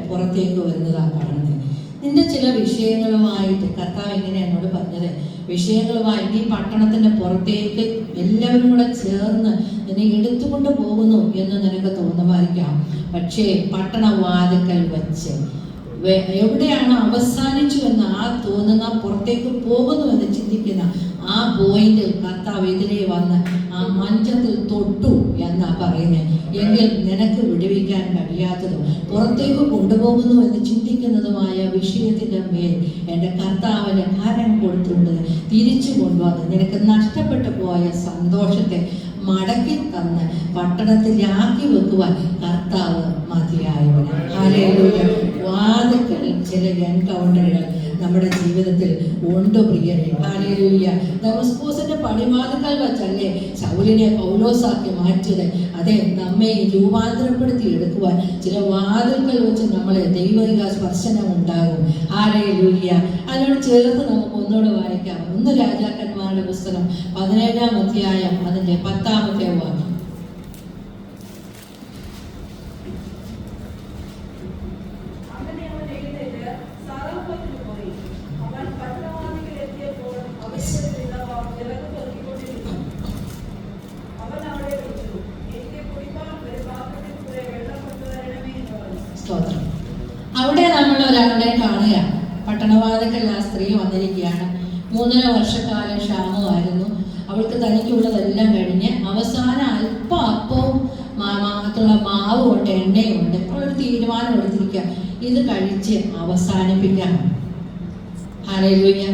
പുറത്തേക്ക് വരുന്നതാണ് കാണുന്നത്. നിന്റെ ചില വിഷയങ്ങളുമായിട്ട് കർത്താവ് ഇങ്ങനെ എന്നോട് പറഞ്ഞത്, വിഷയങ്ങളുമായി നീ പട്ടണത്തിൻ്റെ പുറത്തേക്ക് എല്ലാവരും കൂടെ ചേർന്ന് നിന്നെ എടുത്തുകൊണ്ട് പോകുന്നു എന്ന് നിനക്ക് തോന്നുമായിരിക്കാം. പക്ഷേ പട്ടണവാതിക്കൽ വച്ച് എവിടെയാണ് അവസാനിച്ചു എന്ന് ആ തോന്നുന്ന, പുറത്തേക്ക് പോകുന്നു എന്ന് ചിന്തിക്കുന്ന ആ പോയിന്റിൽ കർത്താവ് എതിരെ വന്ന് ആ മഞ്ചത്തിൽ തൊട്ടു എന്നാ പറയുന്നത്. എങ്കിൽ നിനക്ക് വിടുവിക്കാൻ കഴിയാത്തതും പുറത്തേക്ക് കൊണ്ടുപോകുന്നു എന്ന് ചിന്തിക്കുന്നതുമായ വിഷയത്തിൻ്റെ മേൽ എൻ്റെ കർത്താവിന് കരം കൊടുത്തുകൊണ്ട് തിരിച്ചു കൊണ്ടുവന്ന് നിനക്ക് നഷ്ടപ്പെട്ടു പോയ സന്തോഷത്തെ മടക്കി തന്ന് പട്ടണത്തിലാക്കി വെക്കുവാൻ കർത്താവ് മതിയായവനാണ്. ഹല്ലേലൂയ. വാതിൽക്കൽ ചില എൻകൗണ്ടറുകൾ നമ്മുടെ ജീവിതത്തിൽ ഉണ്ട് പ്രിയരെ. ഹല്ലേലൂയ. ദമസ്കോസിന്റെ പടിവാതിൽക്കൽ വച്ചല്ലേ ശൗലിനെ പൗലോസാക്കി മാറ്റിയത്. അതെ, നമ്മെ രൂപാന്തരപ്പെടുത്തി എടുക്കുവാൻ ചില വാതിൽക്കൽ വെച്ച് നമ്മളെ ദൈവിക സ്പർശനം ഉണ്ടാകും. ഹല്ലേലൂയ. അതിനോട് ചേർത്ത് നമുക്ക് ഒന്നുകൂടെ വായിക്കാം. 1 രാജാക്കന്മാരുടെ പുസ്തകം 17-ാം അധ്യായം അതിന്റെ 10-ാമത്തെ വാക്യം. അവിടെ നമ്മൾ ഒരാളെ കാണുക. പട്ടണവാതിക്കൽ ആ സ്ത്രീ വന്നിരിക്കുകയാണ്. 3.5 വർഷക്കാലം ക്ഷാമമായിരുന്നു. അവൾക്ക് തനിക്കുള്ളതെല്ലാം കഴിഞ്ഞ് അവസാനം അല്പം അപ്പവും മാത്രമുള്ള മാവും ഉണ്ട്, എണ്ണയുണ്ട്. അവളൊരു തീരുമാനം എടുത്തിരിക്കുക, ഇത് കഴിച്ച് അവസാനിപ്പിക്കാം. ഹല്ലേലൂയ.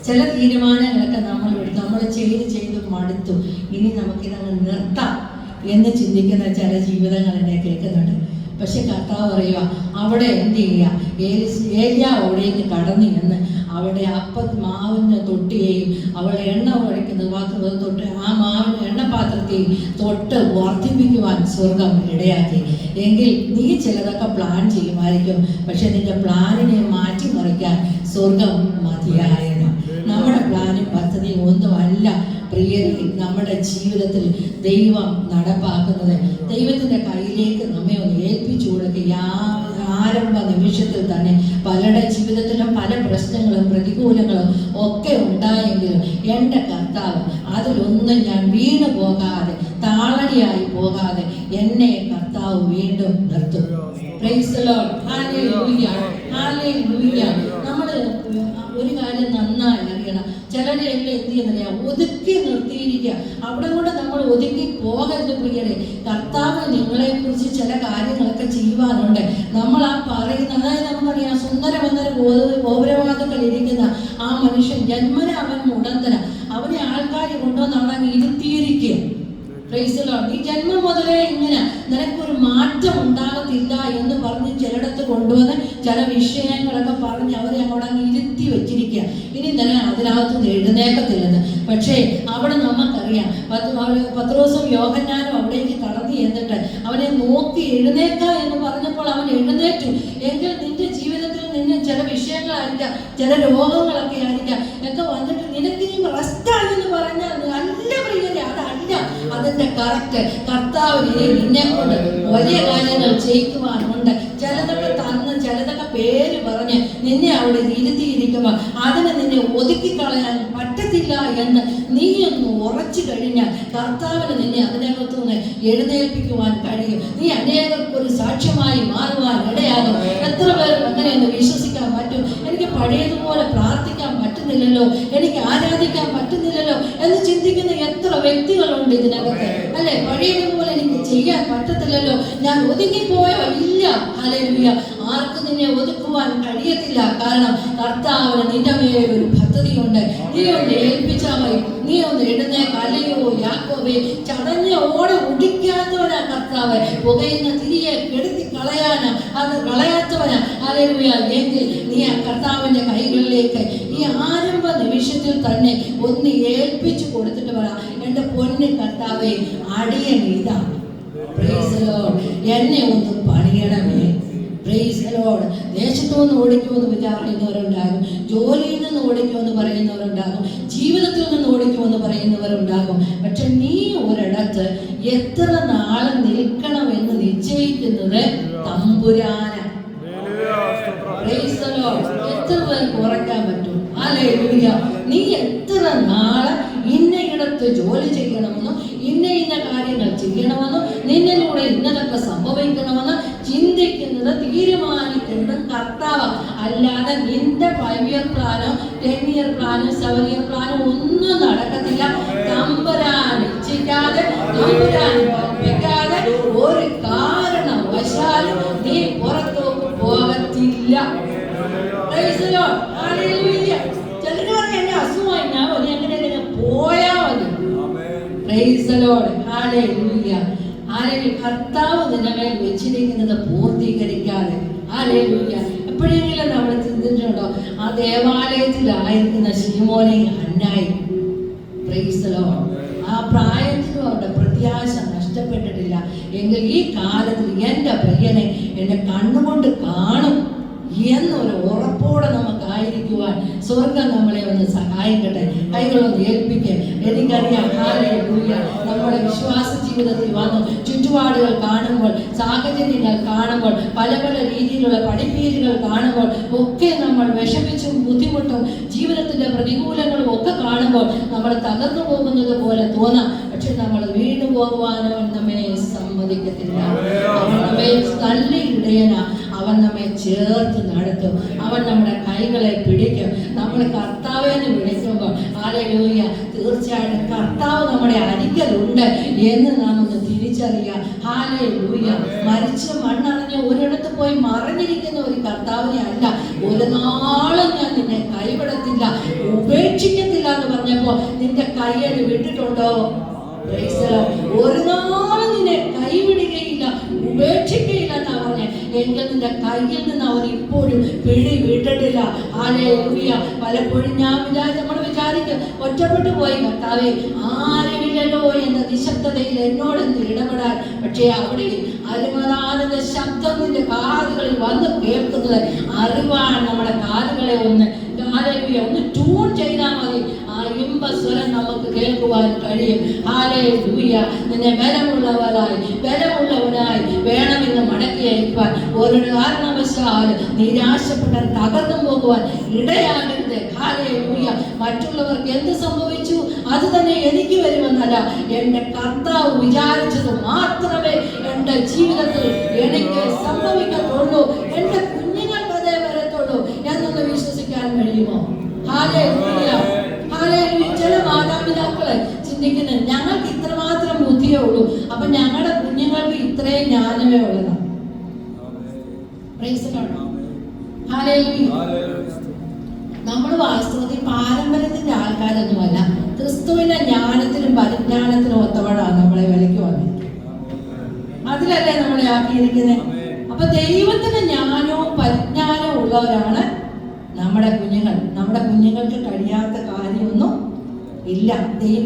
ചില തീരുമാനങ്ങളൊക്കെ നമ്മൾ ചെയ്ത് മടുത്തു, ഇനി നമുക്കിതങ്ങ് നിർത്താം എന്ന് ചിന്തിക്കുന്ന ചില ജീവിതങ്ങൾ എന്നെ കേൾക്കുന്നുണ്ട്. പക്ഷെ കർത്താവ് പറയുക, അവിടെ എന്ത് ചെയ്യുക, ഏലിയ അവിടേക്ക് കടന്നു എന്ന് അവിടെ മാവിൻ്റെ തൊട്ടിയെയും അവളെ എണ്ണ ഒഴിക്കുന്ന പാത്രം തൊട്ട് ആ മാവിൻ്റെ എണ്ണപാത്രത്തെയും തൊട്ട് വർദ്ധിപ്പിക്കുവാൻ സ്വർഗം ഇടയാക്കി. എങ്കിൽ നീ ചിലതൊക്കെ പ്ലാൻ ചെയ്യുമായിരിക്കും, പക്ഷെ നിന്റെ പ്ലാനിനെ മാറ്റിമറിക്കാൻ സ്വർഗം മതിയായതാണ്. നമ്മുടെ പ്ലാനും പദ്ധതിയും ഒന്നുമല്ല പ്രിയരെ നമ്മുടെ ജീവിതത്തിൽ ദൈവം നടപ്പാക്കുന്നത്. ദൈവത്തിൻ്റെ കയ്യിലേക്ക് നമ്മെ ഒന്ന് ഏൽപ്പിച്ചു കൊടുക്കുക. ആരംഭ നിമിഷത്തിൽ തന്നെ പലരുടെ ജീവിതത്തിലും പല പ്രശ്നങ്ങളും പ്രതികൂലങ്ങളും ഒക്കെ ഉണ്ടായെങ്കിലും എൻ്റെ കർത്താവ് അതിലൊന്നും ഞാൻ വീണു പോകാതെ, താളടിയായി പോകാതെ എന്നെ കർത്താവ് വീണ്ടും നിർത്തും. Price the lord. Hallelujah. Hallelujah. നമ്മൾ ഒരു കാര്യം നന്നായി അറിയണം. ചിലരെല്ലാം എന്ത് ചെയ്യുന്നില്ല, ഒതുക്കി നിർത്തിയിരിക്കുക. അവിടെ കൊണ്ട് നമ്മൾ ഒതുക്കി പോകരുത് പ്രിയരെ. കർത്താവ് നിങ്ങളെ കുറിച്ച് ചില കാര്യങ്ങളൊക്കെ ചെയ്യുവാനുണ്ട്. നമ്മൾ ആ പറയുന്ന, അതായത് നമുക്കറിയാം, സുന്ദരവന്ദര ഗോപുരവാദത്തിൽ ഇരിക്കുന്ന ആ മനുഷ്യൻ ജന്മന അവൻ മുടന്തന, അവനെ ആൾക്കാർ കൊണ്ടുവന്ന് അവിടെ അങ്ങ് ഇരുത്തിയിരിക്കുക. Price the Lord. ഈ ജന്മം മുതലേ ഇങ്ങനെ നിനക്കൊരു മാറ്റം ഉണ്ടാകത്തില്ല എന്ന് പറഞ്ഞ് ചിലയിടത്ത് കൊണ്ടുവന്ന് ചില വിഷയങ്ങളൊക്കെ പറഞ്ഞ് അവരെ അവിടെ അങ്ങ് ഇരുത്തി വെച്ചിരിക്കുക. ഇനി തന്നെ അതിനകത്തുനിന്ന് എഴുന്നേക്കത്തില്ലെന്ന്. പക്ഷേ അവിടെ നമുക്കറിയാം, പത്രോസും യോഹന്നാനും അവിടേക്ക് കടന്നു ചെന്നിട്ട് അവനെ നോക്കി എഴുന്നേക്ക എന്ന് പറഞ്ഞപ്പോൾ അവൻ എഴുന്നേറ്റു. എങ്കിൽ നിന്റെ ജീവിതത്തിൽ നിന്നെ ചില വിഷയങ്ങളായിരിക്കാം, ചില രോഗങ്ങളൊക്കെ ആയിരിക്കാം ഒക്കെ വന്നിട്ട് നിനക്ക് ഇനി റെസ്റ്റാണെന്ന് പറഞ്ഞാൽ നല്ല പ്രിയരെ, അതല്ല അതിന്റെ കറക്റ്റ്. കർത്താവിനെ നിന്നെ കൊണ്ട് വലിയ കാര്യങ്ങൾ ചെയ്യിക്കുവാനുണ്ട്. ചിലതൊക്കെ തന്ന് ചിലതൊക്കെ പേര് പറഞ്ഞ് നിന്നെ അവിടെ ഇരുത്തിയിരിക്കുമ്പോൾ അതിനെ നിന്നെ ഒതുക്കിക്കളയാൻ പറ്റത്തില്ല എന്ന് നീ ഒന്ന് ഉറച്ചു കഴിഞ്ഞാൽ കർത്താവിന് നിന്നെ അതിനകത്തുനിന്ന് എഴുന്നേൽപ്പിക്കുവാൻ കഴിയും. നീ അനേകർക്കൊരു സാക്ഷ്യമായി മാറുവാൻ ഇടയാകും. എത്ര പേർ അങ്ങനെയൊന്ന് വിശ്വസിക്കാൻ പറ്റും? എനിക്ക് പഴയതുപോലെ പ്രാർത്ഥിക്കാൻ പറ്റുന്നില്ലല്ലോ, എനിക്ക് ആരാധിക്കാൻ പറ്റുന്നില്ലല്ലോ എന്ന് ചിന്തിക്കുന്ന എത്ര വ്യക്തികളുണ്ട് ഇതിനകത്ത്, അല്ലെ? പഴയതുപോലെ എനിക്ക് ചെയ്യാൻ പറ്റത്തില്ലല്ലോ, ഞാൻ ഒതുങ്ങിപ്പോയോ? ഇല്ല. ഹല്ലേലൂയ. ആർക്കും നിന്നെ ഒതുക്കുവാൻ കഴിയത്തില്ല. കാരണം കർത്താവിന് നിന്റെ മേൽ ഒരു പദ്ധതിയുണ്ട്. നീ ഒന്ന് ഏൽപ്പിച്ചാൽ മതി. നീ ഒന്ന് എഴുന്നേൽക്ക. അല്ലയോ യാക്കോബേ, ചടഞ്ഞ ഓടെ ഒടിക്കാത്തവനാ കർത്താവ്, പുകയുന്ന തിരിയെ കെടുത്തി കളയാനാ അത് കളയാത്തവനാ. ഹല്ലേലൂയ. എങ്കിൽ നീ ആ കർത്താവിന്റെ കൈകളിലേക്ക് ഈ ആരംഭ നിമിഷത്തിൽ തന്നെ ഒന്ന് ഏൽപ്പിച്ചു കൊടുത്തിട്ട് പറ, എൻ്റെ പൊന്ന് കർത്താവേ, അടിയൻ ഇതാ. Price the Lord. എന്നെ ഒന്ന് പണിയണമേ. Price the Lord. ദേശത്തു നിന്ന് ഓടിക്കുമെന്ന് വിചാരിക്കുന്നവരുണ്ടാകും, ജോലിയിൽ നിന്ന് ഓടിക്കുമെന്ന് പറയുന്നവരുണ്ടാകും, ജീവിതത്തിൽ നിന്ന് ഓടിക്കുമെന്ന് പറയുന്നവരുണ്ടാകും. പക്ഷെ നീ ഒരിടത്ത് എത്ര നാൾ നിൽക്കണമെന്ന് നിശ്ചയിക്കുന്നത് തമ്പുരാനാണ്. എത്ര പേർക്ക് ഉറക്കാൻ പറ്റും? ഹല്ലേലൂയ. നീ എത്ര നാള് ഇന്നയിടത്ത് ജോലി ചെയ്യണമെന്നും ഇന്ന കാര്യങ്ങൾ ചെയ്യണമെന്നും നിന്നിലൂടെ ഇന്നതൊക്കെ സംഭവിക്കണമെന്ന് ചിന്തിക്കുന്നത് തീരുമാനിക്കുന്നത് കർത്താവ്. അല്ലാതെ നിന്റെ 5 ഇയർ പ്ലാനോ 10 ഇയർ പ്ലാനോ 7 ഇയർ പ്ലാനോ ഒന്നും നടക്കത്തില്ല. തമ്പുരാൻ ഇച്ഛിക്കാതെ, തമ്പുരാൻ കൽപ്പിക്കാതെ ഒരു കാരണവശാലും നീ പുറത്തോട്ട് പോകത്തില്ല. ചിലര് പറഞ്ഞ എന്നെ അസുഖമായി, ഞാൻ എങ്ങനെ പോയാ മതി. കർത്താവ് നിന്റെ മേൽ വെച്ചിരിക്കുന്നത് പൂർത്തീകരിക്കാതെ. എപ്പോഴെങ്കിലും നമ്മൾ ചിന്തിച്ചിട്ടുണ്ടോ ആ ദേവാലയത്തിലായിരിക്കുന്ന ശീമോനെയും ഹന്നായും? ആ പ്രായത്തിലും അവരുടെ പ്രത്യാശ നഷ്ടപ്പെട്ടിട്ടില്ല എങ്കിൽ ഈ കാലത്തിൽ എൻ്റെ പ്രിയനെ എന്നെ കണ്ണുകൊണ്ട് കാണും എന്നൊരു ഉറപ്പോടെ നമുക്കായിരിക്കുവാൻ സ്വർഗം നമ്മളെ ഒന്ന് സഹായിക്കട്ടെ. കൈകളൊന്ന് ഏൽപ്പിക്കേ. എനിക്കറിയാം ഹല്ലേലൂയ, നമ്മുടെ വിശ്വാസ ജീവിതത്തിൽ വന്നു ചുറ്റുപാടുകൾ കാണുമ്പോൾ, സാഹചര്യങ്ങൾ കാണുമ്പോൾ, പല പല രീതിയിലുള്ള പഠിപ്പീരുകൾ കാണുമ്പോൾ ഒക്കെ നമ്മൾ വിഷമിച്ചും ബുദ്ധിമുട്ടും ജീവിതത്തിന്റെ പ്രതികൂലങ്ങളും ഒക്കെ കാണുമ്പോൾ നമ്മൾ തകർന്നു പോകുന്നത് പോലെ തോന്നാം. പക്ഷെ നമ്മൾ വീണു പോകുവാനോ നമ്മെ സമ്മതിക്കത്തില്ല. അവൻ നമ്മെ നല്ല ഇടയനാ. അവൻ നമ്മെ ചേർത്ത് നടത്തും. അവൻ നമ്മുടെ കൈകളെ പിടിക്കും. നമ്മൾ കർത്താവിനെ വിളിക്കുമ്പോൾ ഹല്ലേലൂയ, തീർച്ചയായിട്ടും കർത്താവ് നമ്മുടെ അരികിലുണ്ട് എന്ന് നാം ഒന്ന് തിരിച്ചറിയാം. ഹല്ലേലൂയ. മരിച്ച മണ്ണറിഞ്ഞ് ഒരിടത്ത് പോയി മറിഞ്ഞിരിക്കുന്ന ഒരു കർത്താവിനെ അല്ല. ഒരു നാളും ഞാൻ നിന്നെ കൈവിടത്തില്ല, ഉപേക്ഷിക്കത്തില്ല എന്ന് പറഞ്ഞപ്പോ നിന്റെ കൈയടി വിട്ടിട്ടുണ്ടോ? ഒരു നാളും നിന്നെ കൈവിടുകയില്ല, ഉപേക്ഷിക്കുകയില്ല എന്നാ പറഞ്ഞെ. എങ്കിൽ നിന്റെ കയ്യിൽ നിന്ന് അവർ ഇപ്പോഴും പിടി വിട്ടിട്ടില്ല. ഹല്ലേലൂയ. പലപ്പോഴും നമ്മൾ വിചാരിക്കും ഒറ്റപ്പെട്ടു പോയി കർത്താവേ, ആരുമില്ലല്ലോ എന്ന നിശബ്ദതയിൽ എന്നോടൊന്ന് ഇടപെടാൻ. പക്ഷേ അവിടെ അരുമനാഥന്റെ ശബ്ദം നിന്റെ കാതുകളിൽ വന്ന് കേൾക്കുന്നത് അറിവാൻ നമ്മുടെ കാതുകളെ ഒന്ന് ഒന്ന് ട്യൂൺ ചെയ്താൽ മതി. ആ ഇമ്പസ്വരം നമുക്ക് കേൾക്കുവാൻ കഴിയും. ഹല്ലേലൂയ. നിന്നെ ബലമുള്ളവനായി വേണമെന്ന് മടക്കി അയക്കുവാൻ ഒരു കാരണവശാലും നിരാശപ്പെട്ടാൽ തകർന്നു പോകുവാൻ ഇടയാകരുത്. ഹല്ലേലൂയ. മറ്റുള്ളവർക്ക് എന്ത് സംഭവിച്ചു അത് തന്നെ എനിക്ക് വരുമെന്നല്ല, എൻ്റെ കർത്താവ് വിചാരിച്ചത് മാത്രമേ എൻ്റെ ജീവിതത്തിൽ എനിക്ക് സംഭവിക്കത്തുള്ളൂ, എൻ്റെ കുഞ്ഞുങ്ങൾക്ക് അതേ വരത്തുള്ളൂ എന്നൊന്ന് വിശ്വസിക്കാൻ കഴിയുമോ? ഹല്ലേലൂയ. ഹല്ലേലൂയ. ചില മാതാപിതാക്കളെ ചിന്തിക്കുന്നത് ഞങ്ങൾക്ക് ഇത്രമാത്രം ബുദ്ധിയേ ഉള്ളൂ, അപ്പൊ ഞങ്ങളുടെ കുഞ്ഞുങ്ങൾക്ക് ഇത്രയും ജ്ഞാനമേ ഉള്ളതാണ്. നമ്മൾ വാസ്തവത്തിൽ പാരമ്പര്യത്തിന്റെ ആൾക്കാരൊന്നുമല്ല. ക്രിസ്തുവിന്റെ ജ്ഞാനത്തിനും പരിജ്ഞാനത്തിനും ഒത്തവടാണ് നമ്മളെ വിലയ്ക്ക് വന്നിരിക്കുന്നത്. അതിലല്ലേ നമ്മളെ ആക്കിയിരിക്കുന്നത്. അപ്പൊ ദൈവത്തിന്റെ ജ്ഞാനവും പരിജ്ഞാനവും ഉള്ളവരാണ് നമ്മുടെ കുഞ്ഞുങ്ങൾ. നമ്മുടെ കുഞ്ഞുങ്ങൾക്ക് കഴിയാത്ത കാര്യമൊന്നും ഇല്ല.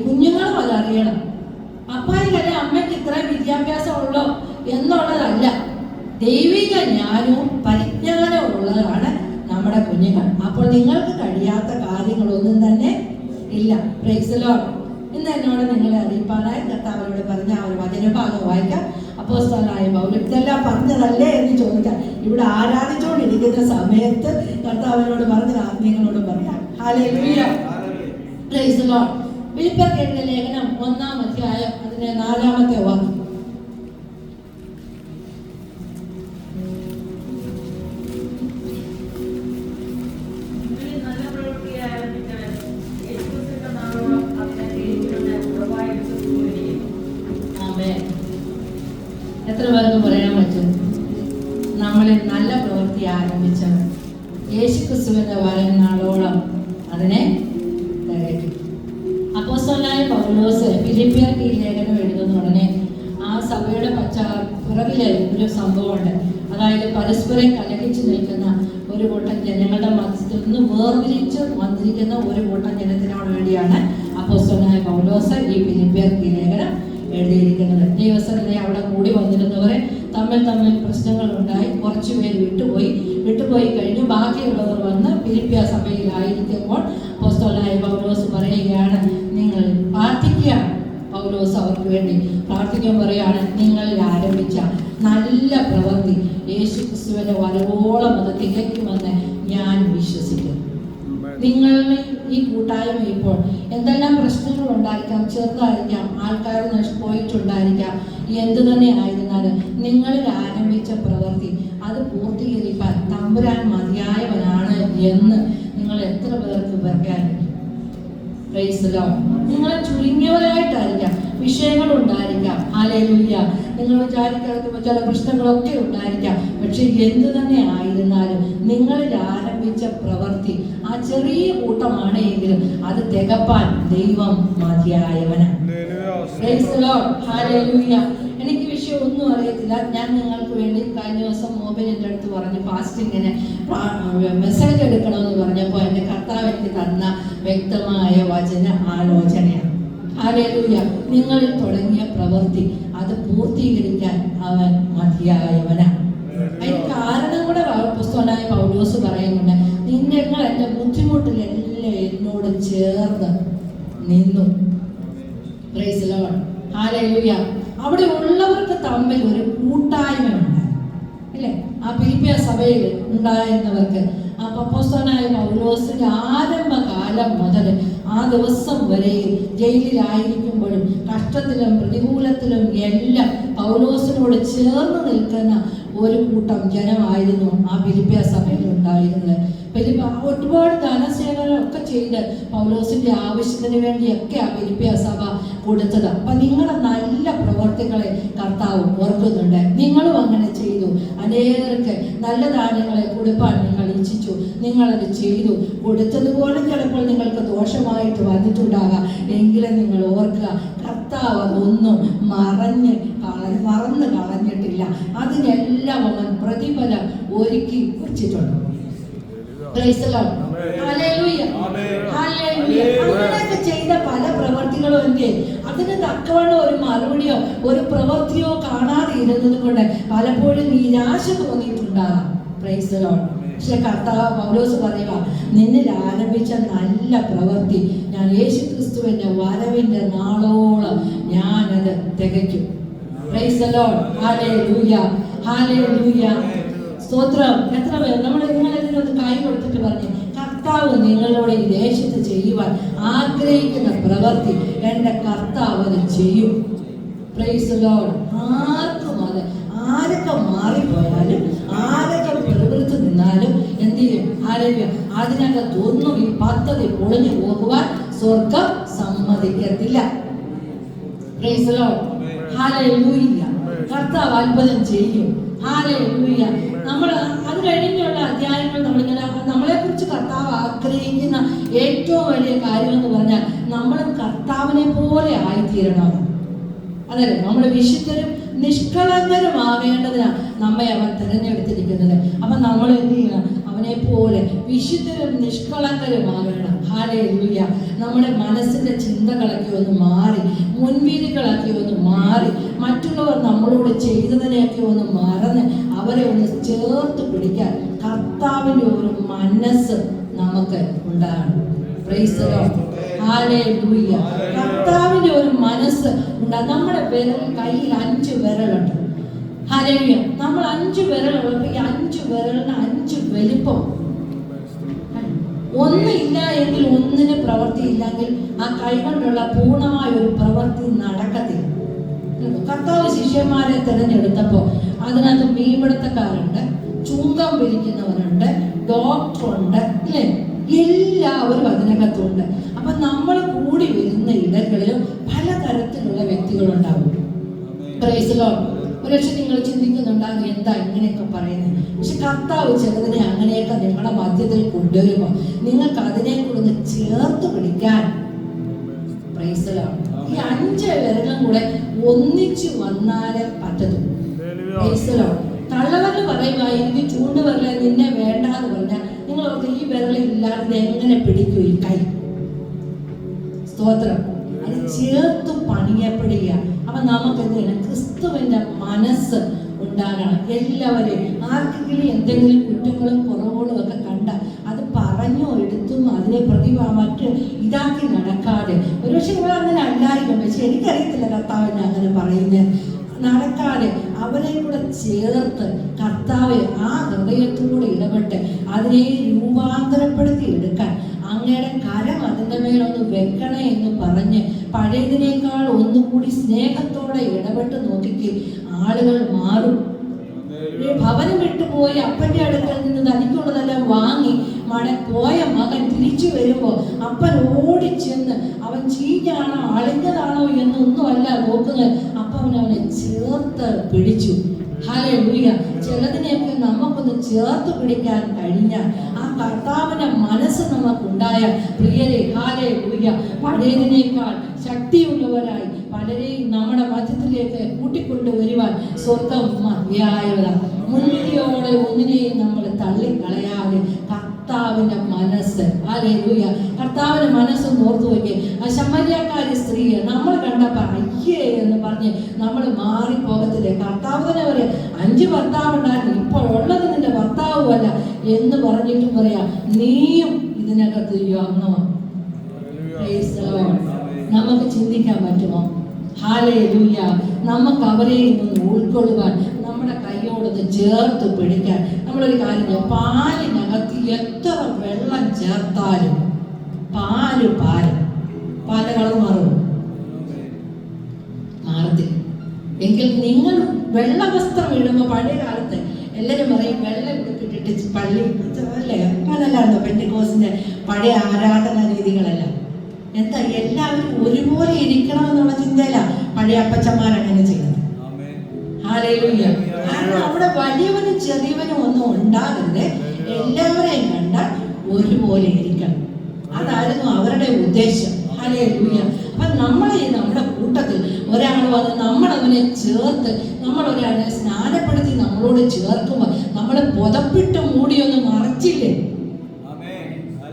കുഞ്ഞുങ്ങളും അതറിയണം. അപ്പായിക്കല്ലേ അമ്മയ്ക്ക് ഇത്രയും വിദ്യാഭ്യാസം ഉള്ളോ എന്നുള്ളതല്ല, ദൈവിക ജ്ഞാനവും പരിജ്ഞാനവും ഉള്ളതാണ് നമ്മുടെ കുഞ്ഞുങ്ങൾ. അപ്പോൾ നിങ്ങൾക്ക് കഴിയാത്ത കാര്യങ്ങളൊന്നും തന്നെ ഇല്ല. Price the Lord. ഇന്ന് എന്നോട് നിങ്ങളെ അറിയിപ്പാനായി കർത്താവിനോട് പറഞ്ഞ ആ ഒരു വചനഭാഗം വായിക്കാം. അപ്പോസ്തലനായ പൗലോസ് ഇതെല്ലാം പറഞ്ഞതല്ലേ എന്ന് ചോദിക്കാം. ഇവിടെ ആരാധിച്ചുകൊണ്ടിരിക്കുന്ന സമയത്ത് കർത്താവിനോട് പറഞ്ഞ ആത്മീയങ്ങളോട് പറയാം. ഹല്ലേലൂയ. Praise the lord. ഫിലിപ്പിയർക്ക് എഴുതിയ ലേഖനം 1-ാം അധ്യായം അതിന്റെ 4-ാമത്തെ വാക്യം. എത്ര പേർക്ക് പറയാൻ പറ്റും നമ്മളിൽ നല്ല പ്രവൃത്തി ആരംഭിച്ചത് യേശുക്രിസ്തുവിന്റെ വരുന്നാളോളം അതിനെ തികയ്ക്കും. അപ്പോസ്തലനായ പൗലോസ് ഫിലിപ്പിയർക്ക് ഈ ലേഖനം എഴുതുന്ന ഉടനെ ആ സഭയുടെ പുറകിലെ ഒരു സംഭവമുണ്ട്. അതായത് പരസ്പരം കലഹിച്ചു നിൽക്കുന്ന ഒരു കൂട്ടം ജനങ്ങളുടെ മധ്യത്തിൽ നിന്ന് വേർതിരിച്ച് വന്നിരിക്കുന്ന ഒരു കൂട്ടം ജനത്തിനോട് വേണ്ടിയാണ് അപ്പോസ്തലനായ പൗലോസ് ഈ ഫിലിപ്പിയർക്ക് ഈ ലേഖനം എഴുതിയിരിക്കുന്നത്. ദൈവസന്നിധിയിൽ അവിടെ കൂടി വന്നിരുന്നവരെ തമ്മിൽ പ്രശ്നങ്ങൾ ഉണ്ടായി. കുറച്ചു പേര് വിട്ടുപോയി കഴിഞ്ഞു. ബാക്കിയുള്ളവർ വന്ന് ഫിലിപ്പിയ സഭയിലായിരിക്കുമ്പോൾ അപ്പോസ്തലനായ പൗലോസ് പറയുകയാണ്, നിങ്ങൾ പ്രാർത്ഥിക്കുക. പൗലോസ് അവർക്ക് വേണ്ടി പ്രാർത്ഥിക്കാൻ പറയുകയാണ്, നിങ്ങളിൽ ആരംഭിച്ച നല്ല പ്രവൃത്തി യേശു ക്രിസ്തുവിന്റെ വരവോളം അത് തികയ്ക്കുമെന്ന് ഞാൻ വിശ്വസിക്കുന്നു. നിങ്ങളുടെ ഈ കൂട്ടായ്മ ഇപ്പോൾ എന്തെല്ലാം പ്രശ്നങ്ങൾ ഉണ്ടായിരിക്കാം, ചെറുതായിരിക്കാം, ആൾക്കാർ പോയിട്ടുണ്ടായിരിക്കാം, എന്തു തന്നെ ആയിരുന്നാലും നിങ്ങളിൽ ആരംഭിച്ച പ്രവൃത്തി അത് പൂർത്തീകരിക്കാൻ തമ്പുരാൻ മതിയായവനാണ് എന്ന് നിങ്ങൾ എത്ര പേർക്ക് പറയാൻ? Price the Lord. നിങ്ങൾ ചുരുങ്ങിയവരായിട്ടായിരിക്കാം, വിഷയങ്ങൾ ഉണ്ടായിരിക്കാം, ഹല്ലേലൂയ, നിങ്ങൾ വിചാരിക്കാത്ത ചില പ്രശ്നങ്ങളൊക്കെ ഉണ്ടായിരിക്കാം. പക്ഷെ എന്തു തന്നെ ആയിരുന്നാലും നിങ്ങളിൽ ആരംഭിച്ച പ്രവൃത്തി ആ ചെറിയ കൂട്ടമാണ് എങ്കിലും അത് തികപ്പാൻ ദൈവം മതിയായവനാണ്. Praise the lord, hallelujah. എനിക്ക് വിഷയം ഒന്നും അറിയത്തില്ല. ഞാൻ നിങ്ങൾക്ക് വേണ്ടി കഴിഞ്ഞ ദിവസം മൊബൈലിൻ്റെ അടുത്ത് പറഞ്ഞു ഫാസ്റ്റിങ്ങിന് മെസ്സേജ് എടുക്കണമെന്ന് പറഞ്ഞപ്പോൾ എൻ്റെ കർത്താവ് എനിക്ക് തന്ന വ്യക്തമായ വചന ആലോചനയാണ്. ഹല്ലേലൂയ. നിങ്ങളിൽ തുടങ്ങിയ പ്രവൃത്തി അത് പൂർത്തീകരിക്കാൻ അവൻ മതിയായവനാണ്. അതിന് കാരണം കൂടെ പുസ്തകനായ പൗലോസ് പറയുന്നുണ്ട്, നിങ്ങൾ എൻ്റെ ബുദ്ധിമുട്ടിലെല്ലാം എന്നോട് ചേർന്ന് നിന്നു. Price the lord, hallelujah. അവിടെ ഉള്ളവർക്ക് തമ്മിൽ ഒരു കൂട്ടായ്മ ഉണ്ട് അല്ലേ? ആ ഫിലിപ്പിയ സഭയിൽ ഉണ്ടായിരുന്നവർക്ക് ആ അപ്പോസ്തലനായ പൗലോസിന്റെ ആരംഭകാലം മുതൽ ആ ദിവസം വരെ ജയിലിലായിരിക്കുമ്പോഴും കഷ്ടത്തിലും പ്രതികൂലത്തിലും എല്ലാം പൗലോസിനോട് ചേർന്ന് നിൽക്കുന്ന ഒരു കൂട്ടം ജനമായിരുന്നു ആ ഫിലിപ്പിയ സഭയിൽ ഉണ്ടായിരുന്നത്. ഒരുപാട് ധനസേവനമൊക്കെ ചെയ്ത് പൗലോസിന്റെ ആവശ്യത്തിന് വേണ്ടിയൊക്കെ ആ ഫിലിപ്പിയ സഭ കൊടുത്തത്. അപ്പൊ നിങ്ങളുടെ നല്ല പ്രവർത്തികളെ കർത്താവ് ഓർക്കുന്നുണ്ട്. നിങ്ങളും അങ്ങനെ ചെയ്തു. അനേകർക്ക് നല്ല ദാനങ്ങളെ കൊടുപ്പാൻ നിങ്ങൾ ഇച്ഛിച്ചു, നിങ്ങളത് ചെയ്തു. കൊടുത്തതുപോലെ ചിലപ്പോൾ നിങ്ങൾക്ക് ദോഷമായിട്ട് വന്നിട്ടുണ്ടാകാം. എങ്കിലും നിങ്ങൾ ഓർക്കുക, കർത്താവ് അതൊന്നും മറന്ന് കളഞ്ഞിട്ടില്ല. അതിനെല്ലാം അവൻ പ്രതിഫലം ഒരുക്കി വച്ചിട്ടുണ്ട്. അങ്ങനെയൊക്കെ ചെയ്ത പല പ്രവർത്തികളും എങ്കിൽ അതിന് തക്കവണ്ണം ഒരു മറുപടിയോ ഒരു പ്രവൃത്തിയോ കാണാതെ ഇരുന്നത് കൊണ്ട് പലപ്പോഴും നിരാശ തോന്നിയിട്ടുണ്ടാകാം. Price the Lord. പക്ഷെ കർത്താവ് പൗലോസ് പറയുക, നിന്നിൽ ആരംഭിച്ച നല്ല പ്രവൃത്തി ഞാൻ യേശുക്രിസ്തുവിന്റെ വരവിന്റെ നാളോളം ഞാനത് തികയ്ക്കും. Praise the lord. Hallelujah, hallelujah, സ്തോത്രം. എത്ര പേർ നിങ്ങളിതിനൊന്ന് കൈ കൊടുത്തിട്ട് പറഞ്ഞു, കർത്താവ് നിങ്ങളോട് ഈ ദേശത്ത് ചെയ്യുവാൻ ആഗ്രഹിക്കുന്ന പ്രവൃത്തി എൻ്റെ കർത്താവ് അത് ചെയ്യും. Price the Lord. ആർക്കും അത് ആരൊക്കെ മാറിപ്പോയാലും ആരൊക്കെ പ്രവൃത്തി നിന്നാലും എന്ത് ചെയ്യും? ആരോഗ്യം അതിനകത്തൊന്നും ഈ പദ്ധതി പൊളിഞ്ഞു പോകുവാൻ സ്വർഗം സമ്മതിക്കത്തില്ല. Price the lord. ഹല്ലേലൂയ. കർത്താവ് അത്ഭുതം ചെയ്യും. ഹല്ലേലൂയ. നമ്മൾ അത് കഴിഞ്ഞുള്ള അധ്യായങ്ങൾ നമ്മളെ കുറിച്ച് കർത്താവ് ആഗ്രഹിക്കുന്ന ഏറ്റവും വലിയ കാര്യം എന്ന് പറഞ്ഞാൽ നമ്മൾ കർത്താവിനെ പോലെ ആയിത്തീരണം. അതല്ലേ, നമ്മൾ വിശുദ്ധരും നിഷ്കളങ്കരുമാകേണ്ടതിനാണ് നമ്മെ അവൻ തിരഞ്ഞെടുത്തിരിക്കുന്നത്. അപ്പൊ നമ്മൾ എന്ത് ചെയ്യണം? അവനെ പോലെ വിശുദ്ധരും നിഷ്കളങ്കരുമാകണം. ഹല്ലേലൂയ. നമ്മുടെ മനസ്സിന്റെ ചിന്തകളൊക്കെ ഒന്ന് മാറി, മുൻവിധികളൊക്കെ ഒന്ന് മാറി, മറ്റുള്ളവർ നമ്മളോട് ചെയ്തതിനെയൊക്കെ ഒന്ന് മറന്ന് അവരെ ഒന്ന് ചേർത്ത് പിടിക്കാൻ കർത്താവിന്റെ ഒരു മനസ്സ് നമുക്ക് ഉണ്ടാകണം. Price the lord. ഹല്ലേലൂയ. കർത്താവിന്റെ ഒരു മനസ്സ് ഉണ്ടാകും. നമ്മുടെ കയ്യിൽ 5 വിരലുണ്ട്. ഹല്ലേലൂയ. നമ്മൾ 5 വിരലുള്ളപ്പോൾ ഈ 5 വിരലിന് 5 വലിപ്പം. ഒന്നില്ല എങ്കിൽ ഒന്നിന് പ്രവൃത്തി ഇല്ലെങ്കിൽ ആ കൈകൊണ്ടുള്ള പൂർണ്ണമായ ഒരു പ്രവൃത്തി നടക്കത്തില്ല. കർത്താവ് ശിഷ്യന്മാരെ തിരഞ്ഞെടുത്തപ്പോൾ അതിനകത്ത് മീൻപിടുത്തക്കാരുണ്ട്, ചുങ്കം പിരിക്കുന്നവരുണ്ട്, ഡോക്ടറുണ്ട്, അല്ലേ? എല്ലാവരും അതിനകത്തുണ്ട്. അപ്പൊ നമ്മൾ കൂടി വരുന്ന ഇടങ്ങളിലും പലതരത്തിലുള്ള വ്യക്തികളുണ്ടാവും. Price the Lord. ഒരുപക്ഷെ നിങ്ങൾ ചിന്തിക്കുന്നുണ്ടാകും, എന്താ ഇങ്ങനെയൊക്കെ പറയുന്നത്? പക്ഷെ കർത്താവ് ചിലതിനെ അങ്ങനെയൊക്കെ നിങ്ങളുടെ മധ്യത്തിൽ കൊണ്ടുവരുമ്പോൾ നിങ്ങൾക്ക് അതിനെ കൂടെ ചേർത്ത് പിടിക്കാൻ പ്രൈസ് ദി ലോർഡ്. ഈ 5 വിരലും കൂടെ ഒന്നിച്ചു വന്നാലേ പറ്റത്തുള്ളൂ. Price the Lord. തള്ളവരൽ പറയുക, എനിക്ക് ചൂണ്ടുവരല നിന്നെ വേണ്ടാന്ന് പറഞ്ഞാൽ നിങ്ങൾ ഈ വിരലില്ലാതെ എങ്ങനെ പിടിക്കൂ ഈ കൈ? സ്തോത്രം. അത് ചേർത്ത് പണിയപ്പെടുക. അപ്പൊ നമുക്ക് എന്ത് ചെയ്യണം? ക്രിസ്തുവിന്റെ മനസ്സ് ഉണ്ടാകണം. എല്ലാവരെയും ആർക്കെങ്കിലും എന്തെങ്കിലും കുറ്റങ്ങളും കുറവുകളും ഒക്കെ കണ്ട അത് പറഞ്ഞോ എടുത്തും അതിനെ മറ്റ് ഇതാക്കി നടക്കാതെ, ഒരുപക്ഷെ നിങ്ങൾ അങ്ങനെ അല്ലായിരിക്കും, പക്ഷെ എനിക്കറിയത്തില്ല കർത്താവിനെ അങ്ങനെ പറയുന്നത്. നടക്കാതെ അവരെ കൂടെ ചേർത്ത് കർത്താവെ ആ ഹൃദയത്തോടെ ഇടപെട്ട് അതിനെ രൂപാന്തരപ്പെടുത്തി എടുക്കാൻ അങ്ങയുടെ കരം അതിൻ്റെ മേലൊന്ന് വെക്കണേ എന്ന് പറഞ്ഞ് പഴയതിനേക്കാൾ ഒന്നുകൂടി സ്നേഹത്തോടെ ഇടപെട്ട് നോക്കിക്ക് ആളുകൾ മാറും. ഭവനം വിട്ടുപോയി അപ്പൻ്റെ അടുക്കൽ നിന്ന് തനിക്കുള്ളതെല്ലാം വാങ്ങി പോയ മകൻ തിരിച്ചു വരുമ്പോൾ അപ്പൻ ഓടിച്ചെന്ന് അവൻ ചീഞ്ഞാണോ അളിഞ്ഞതാണോ എന്നൊന്നുമല്ല നോക്കുന്നത്. അപ്പം അവനെ ചേർത്ത് പിടിച്ചു. ഹല്ലേലൂയ. ചിലതിനെയൊക്കെ നമുക്കൊന്ന് ചേർത്ത് പിടിക്കാൻ കഴിഞ്ഞാൽ ആ കർത്താവിന്റെ മനസ്സ് നമുക്കുണ്ടായ പ്രിയരെ, ഹല്ലേലൂയ, പഴയതിനേക്കാൾ ശക്തിയുള്ളവരായി പലരെയും നമ്മുടെ മധ്യത്തിലേക്ക് കൂട്ടിക്കൊണ്ടുവരുവാൻ സ്വർഗം മതിയായവരാണ്. മുൻവിധിയോടെ ഒന്നിനെയും നമ്മൾ തള്ളിക്കളയാതെ കർത്താവിന്റെ മനസ്സ്, ഹല്ലേലൂയ, കർത്താവിന്റെ മനസ്സ് ഓർത്തു വയ്ക്കുക. ആ ശമര്യക്കാരി സ്ത്രീയെ നമ്മൾ കണ്ടപ്പോൾ അയ്യേ എന്ന് പറഞ്ഞ് നമ്മൾ മാറിപ്പോകത്തില്ലേ? കർത്താവ് തന്നെ പറയാം, 5 ഭർത്താവുണ്ടായിരുന്നു, ഇപ്പോൾ ഉള്ളത് നിന്റെ ഭർത്താവുമല്ല എന്ന് പറഞ്ഞിട്ടും പറയാം നീയും ഇതിനകത്ത് അംഗമാണ്. നമുക്ക് ചിന്തിക്കാൻ പറ്റുമോ? ഹല്ലേലൂയ. നമുക്ക് അവരെയും ഒന്ന് ഉൾക്കൊള്ളുവാൻ, നമ്മുടെ കൈയോടൊന്ന് ചേർത്ത് പിടിക്കാൻ. നമ്മളൊരു കാര്യം, പാലിനകത്ത് എത്ര വെള്ളം ചേർത്താലും പാല് പല കളർ മാറത്തില്ല. എങ്കിൽ നിങ്ങൾ വെള്ള വസ്ത്രം ഇടുമ്പോൾ, പഴയ കാലത്ത് എല്ലാവരും പറയും വെള്ളം ഇട്ടിട്ട് പള്ളി അല്ലേ, അതല്ലായിരുന്നു പെന്തിക്കോസിന്റെ പഴയ ആരാധന രീതികളെല്ലാം. എന്താ എല്ലാവരും ഒരുപോലെ ഇരിക്കണം എന്നുള്ള ചിന്തയില പഴയ അപ്പച്ചന്മാരങ്ങനെ ചെയ്യുന്നത്. ഹല്ലേലൂയ. കാരണം അവിടെ വലിയവനും ചെറിയവനും ഒന്നും ഉണ്ടാകരുത്, എല്ലാവരെയും കണ്ടാൽ ഒരുപോലെ ഇരിക്കണം. അതായിരുന്നു അവരുടെ ഉദ്ദേശം. ഹല്ലേലൂയ. അപ്പൊ നമ്മുടെ കൂട്ടത്തിൽ ഒരാൾ വന്ന് നമ്മളവനെ ചേർത്ത്, നമ്മളൊരാളെ സ്നാനപ്പെടുത്തി നമ്മളോട് ചേർക്കുമ്പോൾ നമ്മൾ പുതപ്പിട്ട് മൂടിയൊന്ന് മറച്ചില്ലേ?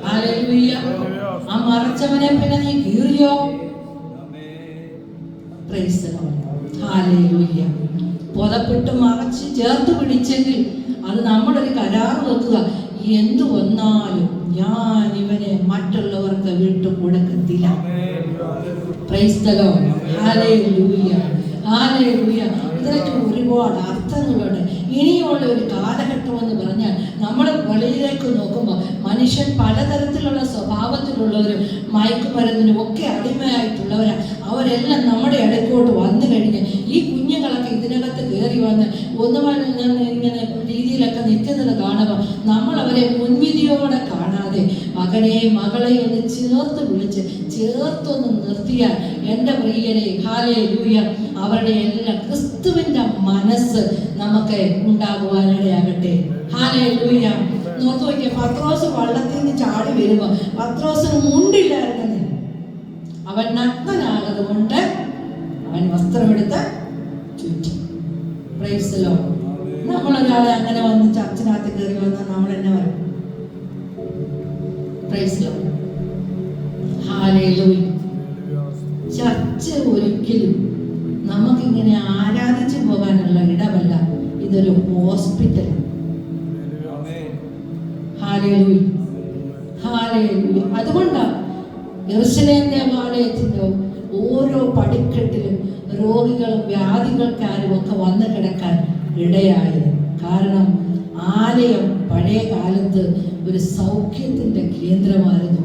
ഹല്ലേലൂയ. ആ മറച്ചവനെ പിന്നെ നീ കീറിയോ? Praise the lord. ഹല്ലേലൂയ. പുതപ്പിട്ട് മറച്ച് ചേർത്ത് പിടിച്ചെങ്കിൽ അത് നമ്മളൊരു കരാറ് വെക്കുക, എന്തു വന്നാലും ഞാൻ ഇവനെ മറ്റുള്ളവർക്ക് വിട്ടു കൊടുക്കത്തില്ല. Price the lord. Hallelujah. Hallelujah. ഇതിനൊക്കെ ഒരുപാട് അർത്ഥങ്ങളുണ്ട്. ഇനിയുള്ള ഒരു കാലഘട്ടം എന്ന് പറഞ്ഞാൽ നമ്മൾ വെളിയിലേക്ക് നോക്കുമ്പോൾ മനുഷ്യൻ പലതരത്തിലുള്ള സ്വഭാവത്തിലുള്ളവരും മയക്കുമരുന്നിനും ഒക്കെ അടിമയായിട്ടുള്ളവരാണ്. അവരെല്ലാം നമ്മുടെ ഇടയ്ക്കോട്ട് വന്നു കഴിഞ്ഞ് ഈ കുഞ്ഞുങ്ങളൊക്കെ ഇതിനകത്ത് കയറി വന്ന് ഇങ്ങനെ രീതിയിലൊക്കെ നിൽക്കുന്നത് കാണുമ്പോൾ നമ്മൾ അവരെ മുൻവിധിയോടെ കാണാതെ മകനെ മകളെ ഒന്ന് ചേർത്ത് വിളിച്ച് ചേർത്തൊന്ന് നിർത്തിയാൽ എൻ്റെ പ്രിയരെ, ഹല്ലേലൂയ, അവരുടെ എല്ലാം ക്രിസ്തുവിന്റെ മനസ്സ് നമുക്ക് ഉണ്ടാകുവാനിടയാകട്ടെ. ഹല്ലേലൂയ. നോക്കി നോക്കിയ പത്രോസ് വള്ളത്തിൽ നിന്ന് ചാടി വരുമ്പോ പത്രോസിന് മുണ്ടില്ലായിരുന്നു. അവൻ നഗ്നനാകത് കൊണ്ട് അവൻ വസ്ത്രമെടുത്ത് ചുറ്റി. Price the Lord. നമ്മളൊരാളെ അങ്ങനെ വന്ന് ചർച്ചിനകത്ത് കയറി വന്നാൽ നമ്മൾ എന്നെ പറയും? Price the lord. Hallelujah. Church ഒരിക്കലും നമുക്കിങ്ങനെ ആരാധിച്ചു പോകാനുള്ള ഇടമല്ല, ഇതൊരു ഹോസ്പിറ്റൽ. ഹല്ലേലൂയ. ഹല്ലേലൂയ. അതുകൊണ്ടാണ് യെരൂശലേം ദേവാലയത്തിന്റെ ഓരോ പടിക്കെട്ടിലും രോഗികളും വ്യാധികൾക്കാരും ഒക്കെ വന്നു കിടക്കാൻ ഇടയായത്. കാരണം ആലയം പഴയ കാലത്ത് ഒരു സൗഖ്യത്തിന്റെ കേന്ദ്രമായിരുന്നു.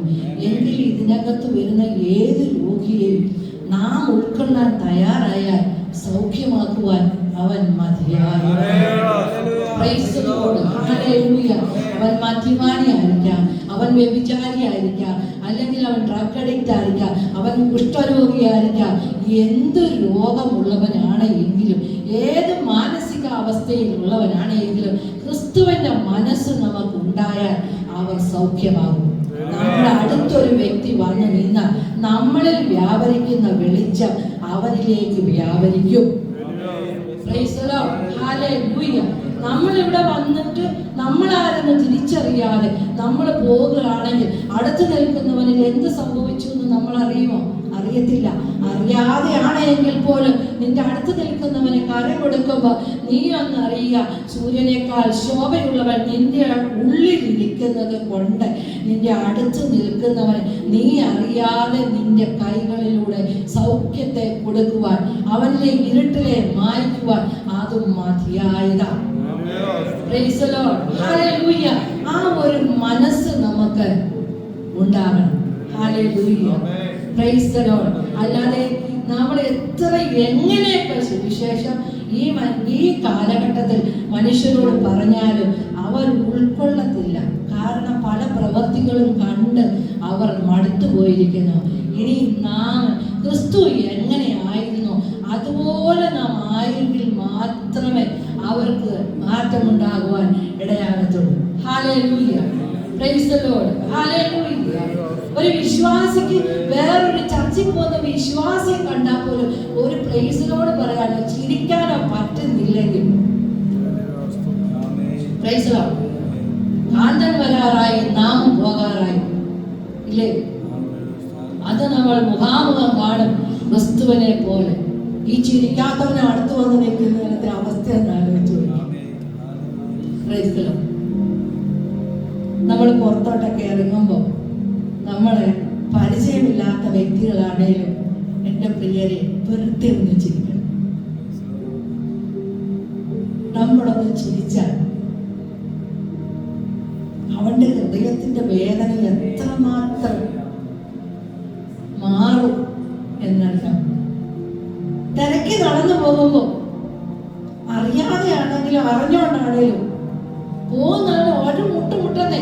എങ്കിൽ ഇതിനകത്ത് വരുന്ന ഏത് രോഗിയെയും നാം ഉൾക്കൊള്ളാൻ തയ്യാറായാൽ സൗഖ്യമാക്കുവാൻ അവൻ മതിയായി. അവൻ മദ്യപാനിയായിരിക്കാം, അവൻ വ്യഭിചാരിയായിരിക്കാം, അല്ലെങ്കിൽ അവൻ ഡ്രഗ് അഡിക്റ്റ് ആയിരിക്കാം, അവൻ കുഷ്ഠരോഗിയായിരിക്കാം, എന്ത് രോഗമുള്ളവനാണ് എങ്കിലും, ഏത് മാനസിക അവസ്ഥയിലുള്ളവനാണ് എങ്കിലും ക്രിസ്തുവിന്റെ മനസ്സ് നമുക്ക് ഉണ്ടായാൽ അവർ സൗഖ്യമാകും. നമ്മുടെ അടുത്തൊരു വ്യക്തി വന്ന് നിന്നാൽ നമ്മളിൽ വ്യാപരിക്കുന്ന വെളിച്ചം അവനിലേക്ക് വ്യാപരിക്കും. നമ്മളിവിടെ വന്നിട്ട് നമ്മളാരെന്ന് തിരിച്ചറിയാതെ നമ്മൾ പോകുകയാണെങ്കിൽ അടുത്ത് നിൽക്കുന്നവനിൽ എന്ത് സംഭവിച്ചു എന്ന് നമ്മൾ അറിയുമോ? അറിയത്തില്ല. അറിയാതെയാണ് എങ്കിൽ പോലും നിന്റെ അടുത്ത് നിൽക്കുന്നവന് കരം കൊടുക്കുമ്പോൾ നീ ഒന്ന് അറിയുക, സൂര്യനേക്കാൾ ശോഭയുള്ളവൻ നിന്റെ ഉള്ളിലിരിക്കുന്നത് കൊണ്ട് നിന്റെ അടുത്ത് നിൽക്കുന്നവൻ നീ അറിയാതെ നിന്റെ കൈകളിലൂടെ സൗഖ്യത്തെ കൊടുക്കുവാൻ, അവനിലെ ഇരുട്ടിലെ മായ്ക്കുവാൻ അതും മതിയായതാണ്. Praise the Lord. Hallelujah. ആ ഒരു മനസ്സ് നമുക്ക് ഉണ്ടാകണം. Hallelujah. Praise the Lord. അല്ലാതെ നമ്മൾ എത്ര എങ്ങനെയൊക്കെ സുവിശേഷം ഈ കാലഘട്ടത്തിൽ മനുഷ്യരോട് പറഞ്ഞാലും അവർ ഉൾക്കൊള്ളത്തില്ല. കാരണം പല പ്രവൃത്തികളും കണ്ട് അവർ മടുത്തു പോയിരിക്കുന്നു. ഇനി നാം ക്രിസ്തു എങ്ങനെയായിരുന്നു അതുപോലെ നാം ആയെങ്കിൽ മാത്രമേ അവർക്ക് മാറ്റമുണ്ടാകുവാൻ ഇടയാകത്തുള്ളൂ. Hallelujah. Praise the lord. Hallelujah. ഒരു വിശ്വാസിക്ക് വേറൊരു ചർച്ചിൽ പോകുന്ന വിശ്വാസിയെ കണ്ടാൽ പോലും ഒരു പ്രൈസ് ലോർഡ് പറയാനോ ചിരിക്കാനോ പറ്റുന്നില്ലെങ്കിൽ പ്രൈസ് ലോർഡ്. കാന്തൻ വരാറായി, നാം പോകാറായി ഇല്ലേ? അത് നമ്മൾ മുഖാമുഖം കാണും ക്രിസ്തുവിനെ പോലെ. ഈ ചിരിക്കാത്തവനെ അടുത്ത് വന്ന് നിൽക്കുന്നതിനത്തെ അവസ്ഥ എന്ന് ആലോചിച്ചു. നമ്മൾ പുറത്തോട്ടൊക്കെ ഇറങ്ങുമ്പോൾ നമ്മളെ പരിചയമില്ലാത്ത വ്യക്തികളാണേലും എൻ്റെ പ്രിയരെ വെറുതെ ഒന്ന് ചിരിക്കണം. നമ്മളൊന്ന് ചിരിച്ചാൽ അവന്റെ ഹൃദയത്തിന്റെ വേദന എത്രമാത്രം മാറും എന്നറിയാം. തിരക്കി നടന്നു പോകുമ്പോൾ അറിയാതെയാണെങ്കിലും അറിഞ്ഞോണ്ടാണേലും പോകുന്നതിന് ഒരു മുട്ടുമുട്ടുന്നേ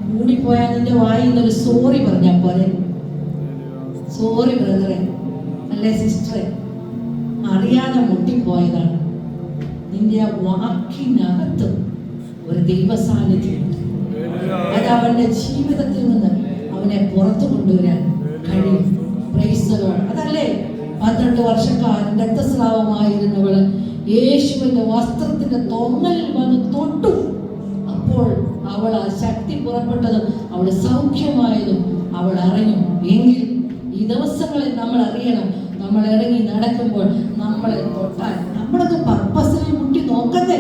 കൂടിപ്പോയാൽ നിന്റെ വായിൽ നിന്നൊരു സോറി പറഞ്ഞാൽ പോലെ, സോറി ബ്രദറെ അല്ലെ സിസ്റ്ററെ, അറിയാതെ മുട്ടിപ്പോയതാണ്. നിന്റെ ആ വാക്കിനകത്ത് ഒരു ദൈവ സാന്നിധ്യമുണ്ട്. അത് അവന്റെ ജീവിതത്തിൽ നിന്ന് അവനെ പുറത്തു കൊണ്ടുവരാൻ കഴിയും. Price the Lord. അതല്ലേ 12 വർഷക്കാലം രക്തസ്രാവമായിരുന്നവള് യേശുവിന്റെ വസ്ത്രത്തിന്റെ തൊങ്ങലിൽ വന്ന് തൊട്ടു. അപ്പോൾ അവൾ ആ ശക്തി പുറപ്പെട്ടതും അവൾ സൗഖ്യമായതും അവൾ അറിഞ്ഞു. എങ്കിൽ ഈ ദിവസങ്ങളിൽ നമ്മൾ അറിയണം, നമ്മൾ ഇറങ്ങി നടക്കുമ്പോൾ നമ്മളെ തൊട്ടാൽ നമ്മളത് പർപ്പസിനെ മുട്ടി നോക്കണ്ടേ?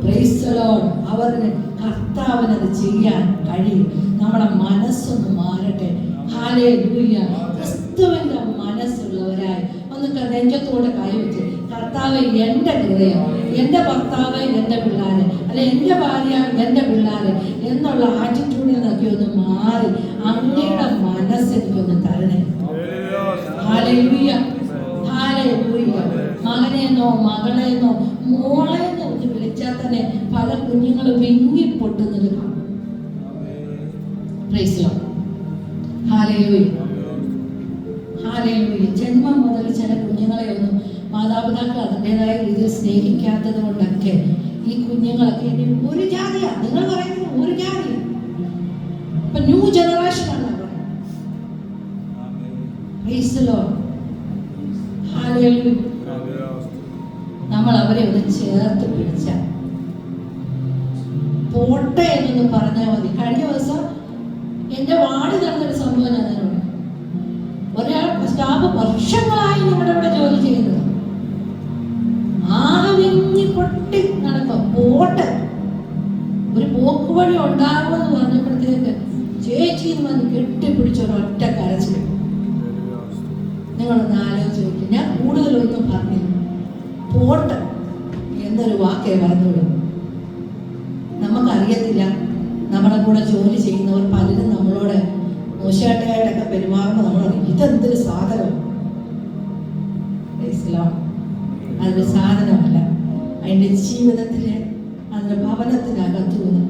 Price the Lord. അവരുടെ കർത്താവിനത് ചെയ്യാൻ കഴിയും. നമ്മുടെ മനസ്സൊന്ന് മാറട്ടെ. ഹല്ലേലൂയ. ക്രിസ്തുവിന്റെ മനസ്സുള്ളവരായി ഒന്ന് നെഞ്ചത്തോടെ കൈവച്ച്, കർത്താവ് എൻ്റെ ഹൃദയം, എൻ്റെ ഭർത്താവ് എൻ്റെ പിള്ളേര്, അല്ലെ എൻ്റെ ഭാര്യ എൻ്റെ പിള്ളേര് എന്നുള്ള ആറ്റിറ്റ്യൂഡിൽ നിന്നൊക്കെ ഒന്ന് മാറി അങ്ങയുടെ മനസ്സ് എനിക്കൊന്ന് തരണേ. ഹല്ലേലൂയ. ഹല്ലേലൂയ. മകനെന്നോ മകളെന്നോ മോളെന്നോ ഒന്ന് വിളിച്ചാൽ തന്നെ പല കുഞ്ഞുങ്ങളും വിങ്ങിപ്പൊട്ടുന്നത് കാണും. Price the lord. Hallelujah. Hallelujah. ജന്മം മുതൽ ചില കുഞ്ഞുങ്ങളെ ഒന്നും മാതാപിതാക്കൾ അതിൻ്റെതായ രീതിയിൽ സ്നേഹിക്കാത്തത് കൊണ്ടൊക്കെ ഈ കുഞ്ഞുങ്ങളൊക്കെ ഒരു ജാതിയാണ്. നിങ്ങൾ പറയുന്നത് ഒരു ജാതിയാണ്. ഇപ്പൊ ന്യൂ ജനറേഷൻ ആണ്. Price the lord. ഹല്ലേലൂയ. നമ്മൾ അവരെ ഒന്ന് ചേർത്ത് പിടിച്ചാൽ പോട്ടെ എന്നൊന്ന് പറഞ്ഞാൽ മതി. കഴിഞ്ഞ ദിവസം എന്റെ വാർഡിൽ നടന്നൊരു സംഭവം ഞാൻ അതിനോട്, ഒരാൾ സ്റ്റാഫ് വർഷങ്ങളായി നമ്മുടെ ഇവിടെ ജോലി ചെയ്യുന്നത് ആകെ പൊട്ടി നടക്കും. പോട്ടെ, ഒരു പോക്ക് വഴി ഉണ്ടാകുമെന്ന് പറഞ്ഞപ്പോഴത്തേക്ക് ചേച്ചിന്ന് വന്ന് കെട്ടിപ്പിടിച്ച ഒരൊറ്റ കരച്ചിൽ. നിങ്ങളൊന്ന് ആലോചിച്ച് നോക്കി. ഞാൻ കൂടുതലൊന്നും പറഞ്ഞില്ല. പോട്ടെ എന്നൊരു വാക്കേ പറഞ്ഞുള്ളൂ. നമുക്കറിയത്തില്ല, നമ്മുടെ കൂടെ ജോലി ചെയ്യുന്നവർ പലരും നമ്മളോട് മോശമായിട്ടൊക്കെ പെരുമാറുമ്പോൾ നമ്മൾ ഇതെന്തൊരു സാധനം. അതൊരു സാധനമല്ല. അതിൻ്റെ ജീവിതത്തിലെ അതിൻ്റെ ഭവനത്തിനകത്തു നിന്ന്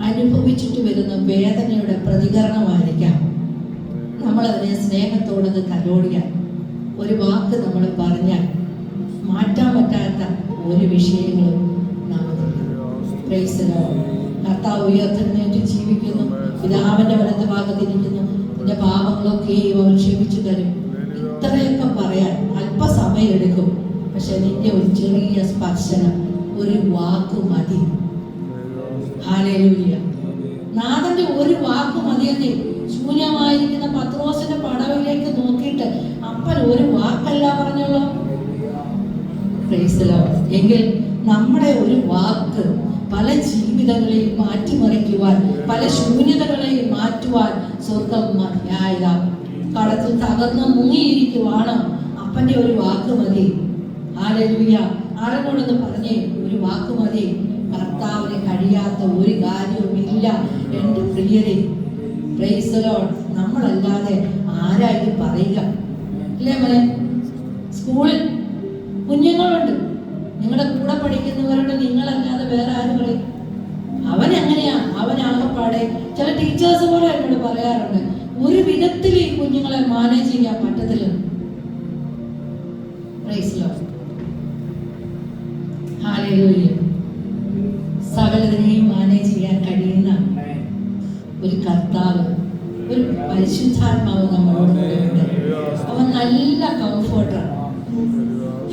അനുഭവിച്ചിട്ട് വരുന്ന വേദനയുടെ പ്രതികരണമായിരിക്കാം നമ്മളതിനെ സ്നേഹത്തോടത് കലോടിയാൽ, ഒരു വാക്ക് നമ്മൾ പറഞ്ഞാൽ മാറ്റാൻ പറ്റാത്ത ഒരു വിഷയങ്ങളും നമുക്കില്ല. Price the Lord. കർത്താവ് ഉയർത്തെഴുന്നേറ്റ് ജീവിക്കുന്നു. പിതാവിന്റെ വലത്ത് ഭാഗത്തിരിക്കുന്നു. നിന്റെ പാപങ്ങളൊക്കെയും അവൻ ക്ഷമിച്ചു തരും. ഇത്രയൊക്കെ പറയാൻ അല്പസമയം എടുക്കും. പക്ഷെ നിന്റെ ഒരു ചെറിയ സ്പർശനം, ഒരു വാക്ക് മതി. ഹല്ലേലൂയ. നാഥന്റെ ഒരു വാക്ക് മതിയെന്നേ ശൂന്യമായിരിക്കുന്ന പത്രോസിന്റെ പടവിലേക്ക് നോക്കിയിട്ട് അപ്പൻ ഒരു വാക്കല്ല പറഞ്ഞോളൂ. എങ്കിൽ നമ്മുടെ ഒരു വാക്ക് പല ജീവിതങ്ങളെയും മാറ്റിമറിക്കുവാൻ, പല ശൂന്യതകളെയും മാറ്റുവാൻ സ്വർഗം മതിയായതാ. കടത്തിൽ തകർന്ന് മുങ്ങിയിരിക്കുവാണ്, അപ്പന്റെ ഒരു വാക്ക് മതി. ഹല്ലേലൂയ. ആരെക്കൊണ്ടൊന്ന് പറഞ്ഞേ, ഒരു വാക്ക് മതി. കർത്താവിന് കഴിയാത്ത ഒരു കാര്യവുമില്ല എൻ്റെ പ്രിയരെ. Praise the lord. നമ്മളല്ലാതെ ആരായി പറയുക? ഇല്ലേ മോനെ? സ്കൂളിൽ കുഞ്ഞുങ്ങളുണ്ട്, നിങ്ങളുടെ കൂടെ പഠിക്കുന്നവരോട് നിങ്ങളല്ലാതെ വേറെ ആര് പറയും? അവൻ എങ്ങനെയാ, അവൻ ആകെപ്പാടെ. ചില ടീച്ചേഴ്സ് പോലെ എന്നോട് പറയാറുണ്ട്, ഒരു വിധത്തിൽ ഈ കുഞ്ഞുങ്ങളെ മാനേജ് ചെയ്യാൻ പറ്റത്തില്ല. Praise the lord. ഹല്ലേലൂയ. സകലതിനെയും മാനേജ് ചെയ്യാൻ കഴിയുന്ന ഒരു കർത്താവ്, ഒരു പരിശുദ്ധാത്മാവ് നമ്മളോട് കൂടെയുണ്ട്. അവൻ നല്ല കംഫർട്ടർ.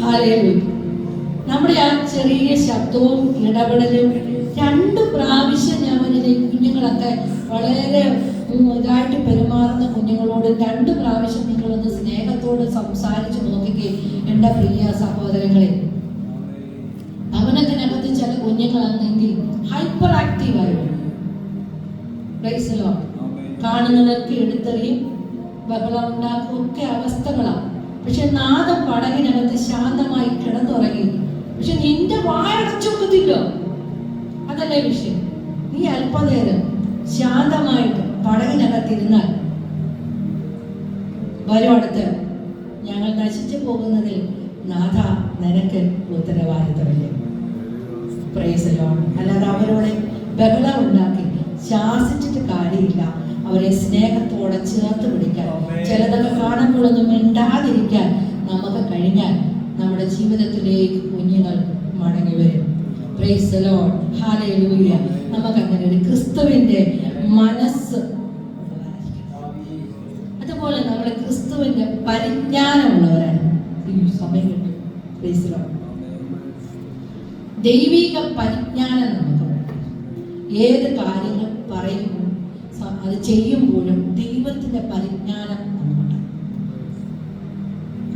ഹല്ലേലൂയ. നമ്മുടെ ആ ചെറിയ ശബ്ദവും ഇടപെടലും 2 പ്രാവശ്യം ഞാൻ കുഞ്ഞുങ്ങളൊക്കെ വളരെ ഇതായിട്ട് പെരുമാറുന്ന കുഞ്ഞുങ്ങളോട് 2 പ്രാവശ്യം നിങ്ങളൊന്ന് സ്നേഹത്തോട് സംസാരിച്ച് നോക്കിക്കേ എൻ്റെ പ്രിയ സഹോദരങ്ങളെ. അവനത്തിനകത്ത് ചില കുഞ്ഞുങ്ങളാണെങ്കിൽ ഹൈപ്പർ ആക്റ്റീവായിട്ട് കാണുന്നതൊക്കെ എടുത്തെറിയും, ബഹളം ഉണ്ടാക്കും, ഒക്കെ അവസ്ഥകളാണ്. പക്ഷെ നാദം പടകിനകത്ത് ശാന്തമായി കിടന്നുറങ്ങി. പക്ഷെ നിന്റെ വായടച്ചൊക്കത്തില്ല. അതല്ലേ വിഷയം. നീ അല്പനേരം ശാന്തമായിട്ട് പടകിനകത്തിരുന്നാൽ വരും അടുത്ത്, ഞങ്ങൾ നശിച്ചു പോകുന്നതിൽ നാഥ നിനക്ക് ഉത്തരവാദിത്തമില്ല. Price the Lord. അല്ലാതെ അവരോട് ബഹളം ഉണ്ടാക്കി ശാസിച്ചിട്ട് കാര്യമില്ല. അവരെ സ്നേഹത്തോടെ ചേർത്ത് പിടിക്കാൻ, ചിലതൊക്കെ കാണുമ്പോഴൊന്നും മിണ്ടാതിരിക്കാൻ നമുക്ക് കഴിഞ്ഞാൽ നമ്മുടെ ജീവിതത്തിലേക്ക് കുഞ്ഞുങ്ങൾ മടങ്ങി വരും. Price the lord. ഹല്ലേലൂയ. നമുക്ക് അങ്ങനെ ഒരു ക്രിസ്തുവിന്റെ മനസ്സ്, അതുപോലെ നമ്മുടെ ക്രിസ്തുവിന്റെ പരിജ്ഞാനമുള്ളവരാണ്. സമയം കിട്ടും. Price the Lord. ദൈവിക പരിജ്ഞാനം നമുക്ക് ഏത് കാര്യങ്ങൾ പറയുമ്പോഴും അത് ചെയ്യുമ്പോഴും ദൈവത്തിന്റെ പരിജ്ഞാനം നമുക്കുണ്ട്.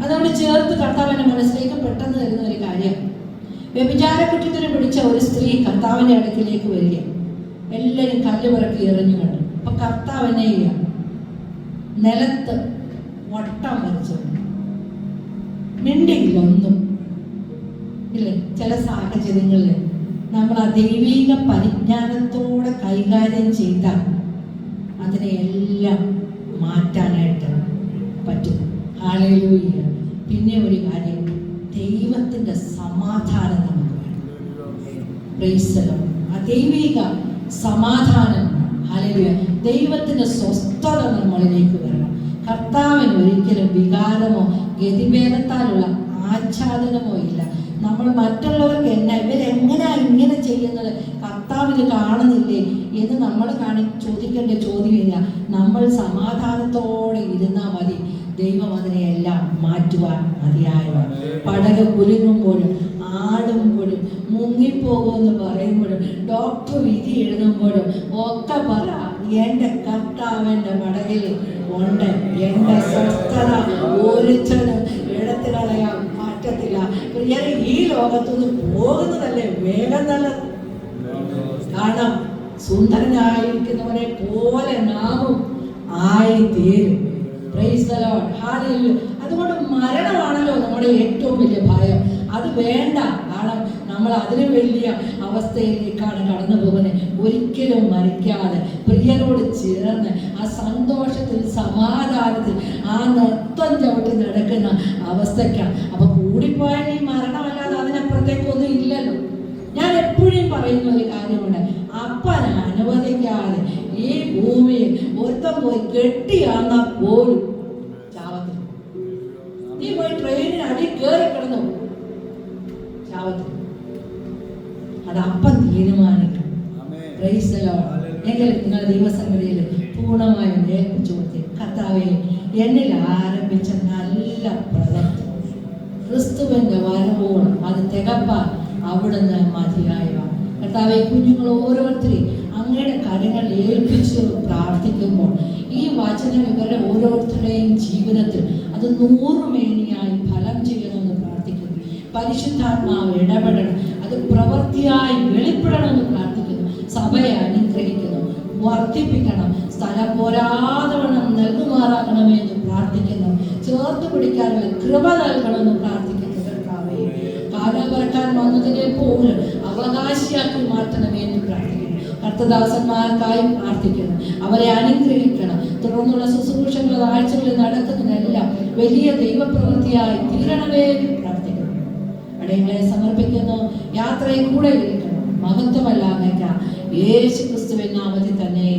അതോട് ചേർത്ത് കർത്താവിന്റെ മനസ്സിലേക്ക് പെട്ടെന്ന് തരുന്ന ഒരു കാര്യം, വ്യഭിചാര കുറ്റത്തിന് പിടിച്ച ഒരു സ്ത്രീ കർത്താവിന്റെ അടുക്കിലേക്ക് വരിക. എല്ലാവരും കല്ല് പിറക്കി എറിഞ്ഞു കണ്ടു. അപ്പൊ കർത്താവിനെ നിലത്ത് വട്ടം വരച്ചു, മിണ്ടിയില്ല ഒന്നും. ഇല്ലേ? ചില സാഹചര്യങ്ങളിൽ നമ്മൾ ആ ദൈവിക പരിജ്ഞാനത്തോടെ കൈകാര്യം ചെയ്താൽ അതിനെ എല്ലാം മാറ്റാനായിട്ട് പറ്റും. ഹല്ലേലൂയ. പിന്നെ ഒരു കാര്യം, ദൈവത്തിന്റെ സമാധാനം നമുക്ക് വേണം. Price the Lord. ആ ദൈവിക സമാധാനം, ഹല്ലേലൂയ, ദൈവത്തിന്റെ സ്വസ്ഥത നമ്മളിലേക്ക് വരണം. കർത്താവിന് ഒരിക്കലും വികാരമോ ഗതിഭേദത്താലുള്ള ആച്ഛാദനമോ ഇല്ല. നമ്മൾ മറ്റുള്ളവർക്ക് ഇവരെങ്ങനെയാ ഇങ്ങനെ ചെയ്യുന്നത്, കർത്താവിന് കാണുന്നില്ലേ എന്ന് നമ്മൾ ചോദിക്കേണ്ട ചോദ്യമില്ല. നമ്മൾ സമാധാനത്തോടെ ഇരുന്നാൽ മതി. ദൈവം അതിനെയെല്ലാം മാറ്റുവാൻ മതിയായവർ. പടക് കുലുങ്ങുമ്പോഴും ആടുമ്പോഴും മുങ്ങിപ്പോകുമെന്ന് പറയുമ്പോഴും ഡോക്ടർ വിധി എഴുതുമ്പോഴും ഒക്കെ പറ, എൻ്റെ കർത്താവിൻ്റെ പടകിൽ ഉണ്ട്. എൻ്റെ സ്വസ്ഥത ഒരുത്തനും എടുത്തു കളയാൻ പറ്റത്തില്ല. ഈ ലോകത്തുനിന്ന് പോകുന്നതല്ലേ വേഗം നല്ലത്. കാരണം സുന്ദരനായിരിക്കുന്നവനെ പോലെ നാമും ആയിത്തീരും. Price the lord. ഹല്ലേലൂയ. അതുകൊണ്ട് മരണമാണല്ലോ നമ്മുടെ ഏറ്റവും വലിയ ഭയം. അത് വേണ്ട. കാരണം നമ്മൾ അതിന് വലിയ അവസ്ഥയിലേക്കാണ് കടന്നു പോകുന്നത്. ഒരിക്കലും മരിക്കാതെ പ്രിയരോട് ചേർന്ന് ആ സന്തോഷത്തിൽ സമാധാനത്തിൽ ആ നൃത്തം ചവിട്ടി നടക്കുന്ന അവസ്ഥയ്ക്കാണ്. അപ്പൊ കൂടിപ്പോയാൽ ഈ മരണമല്ലാതെ അതിനപ്പുറത്തേക്കൊന്നും ഇല്ലല്ലോ. ഞാൻ എപ്പോഴും പറയുന്ന ഒരു കാര്യമുണ്ട്, അപ്പൻ അനുവദിക്കാതെ ഈ ഭൂമിയിൽ ഒരുത്തം പോയി കെട്ടിയാന്ന പോലും ചാവത്തിൽ. നീ പോയി ട്രെയിനിന് അടി കയറി കിടന്നു ചാവത്തിൽ. അത് അപ്പൻ തീരുമാനിക്കും. Price the Lord. എങ്കിലും നിങ്ങൾ ദൈവസന്നിധിയിൽ പൂർണ്ണമായും ഏൽപ്പിച്ചു കൊടുത്തേ. കർത്താവേ, എന്നിൽ ആരംഭിച്ച നല്ല പ്രവൃത്തി ക്രിസ്തുവിന്റെ വരവോളം അത് തികപ്പാൻ അവിടുന്ന് മതിയായവ. കർത്താവേ, കുഞ്ഞുങ്ങൾ ഓരോരുത്തരെയും അങ്ങയുടെ കരങ്ങളിൽ ഏൽപ്പിച്ച് പ്രാർത്ഥിക്കുമ്പോൾ ഈ വചനം ഇവരുടെ ഓരോരുത്തരുടെയും ജീവിതത്തിൽ അത് 100 മേനിയായി ഫലം ചെയ്യണമെന്ന് പ്രാർത്ഥിക്കുന്നു. പരിശുദ്ധാത്മാവ് ഇടപെടണം, അത് പ്രവൃത്തിയായി വെളിപ്പെടണമെന്ന് പ്രാർത്ഥിക്കുന്നു. സഭയെ അനുഗ്രഹിക്കുന്നു, വർദ്ധിപ്പിക്കണം, സ്ഥലം പോരാതവണ്ണം നൽകുമാറാക്കണമേ എന്ന് പ്രാർത്ഥിക്കുന്നു. ചേർത്ത് പിടിക്കാനുള്ള കൃപ നൽകണമെന്ന് പ്രാർത്ഥിക്കുന്നു. കർത്താവേ, കാലപറക്കാൻ വന്നതിനെ പോലും അവകാശിയാക്കി മാറ്റണമേ എന്ന് പ്രാർത്ഥിക്കുന്നു. കർത്തദാസന്മാർക്കായി പ്രാർത്ഥിക്കുന്നു, അവരെ അനുഗ്രഹിക്കണം. തുടർന്നുള്ള ശുശ്രൂഷകൾ ആഴ്ചകളിൽ നടക്കുന്നതിനെല്ലാം വലിയ ദൈവപ്രവൃത്തിയായി തീരണമേ എന്ന് പ്രാർത്ഥിക്കുന്നു. അടയങ്ങളെ സമർപ്പിക്കുന്നു. യാത്രയിൽ കൂടെ ഇരിക്കണം. മഹത്വമല്ലാതെ യേശു ക്രിസ്തുവിൻ നാമത്തിൽ തന്നെ.